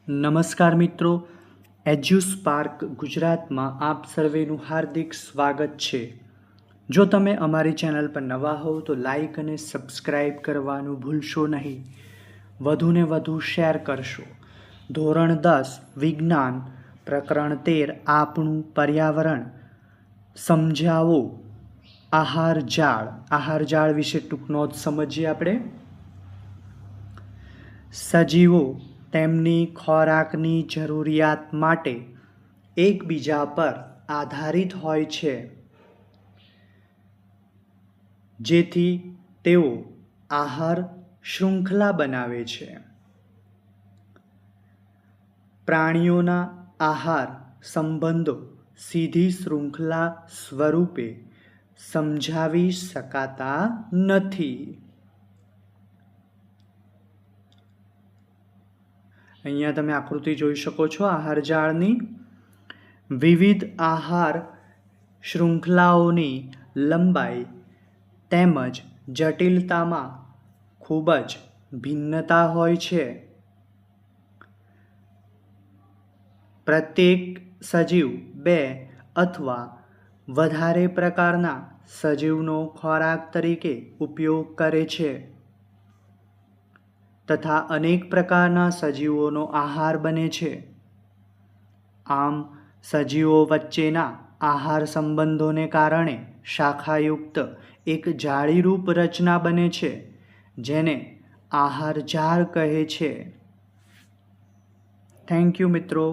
નમસ્કાર મિત્રો, એજ્યુસ્પાર્ક ગુજરાતમાં આપ સર્વેનું હાર્દિક સ્વાગત છે. જો તમે અમારી ચેનલ પર નવા હો તો લાઈક અને સબસ્ક્રાઈબ કરવાનું ભૂલશો નહીં. વધુને વધુ શેર કરશો. ધોરણ 10 વિજ્ઞાન પ્રકરણ 13 આપણું પર્યાવરણ સમજાવો. આહાર જાળ વિશે ટૂંક નોંધ સમજીએ આપણે. સજીવો તેમની ખોરાકની જરૂરિયાત માટે એકબીજા પર આધારિત હોય છે, જેથી તેઓ આહાર શૃંખલા બનાવે છે. પ્રાણીઓના આહાર સંબંધો સીધી શૃંખલા સ્વરૂપે સમજાવી શકાતા નથી. અહીંયા તમે આકૃતિ જોઈ શકો છો આહાર જાળની. વિવિધ આહાર શૃંખલાઓની લંબાઈ તેમજ જટિલતામાં ખૂબ જ ભિન્નતા હોય છે. પ્રત્યેક સજીવ 2 અથવા વધારે પ્રકારના સજીવનો ખોરાક તરીકે ઉપયોગ કરે છે તથા અનેક પ્રકારના સજીવોનો આહાર બને છે. આમ સજીવો વચ્ચેના આહાર સંબંધોને કારણે શાખાયુક્ત એક જાળીરૂપ રચના બને છે, જેને આહાર જાળ કહે છે. થેન્ક યુ મિત્રો.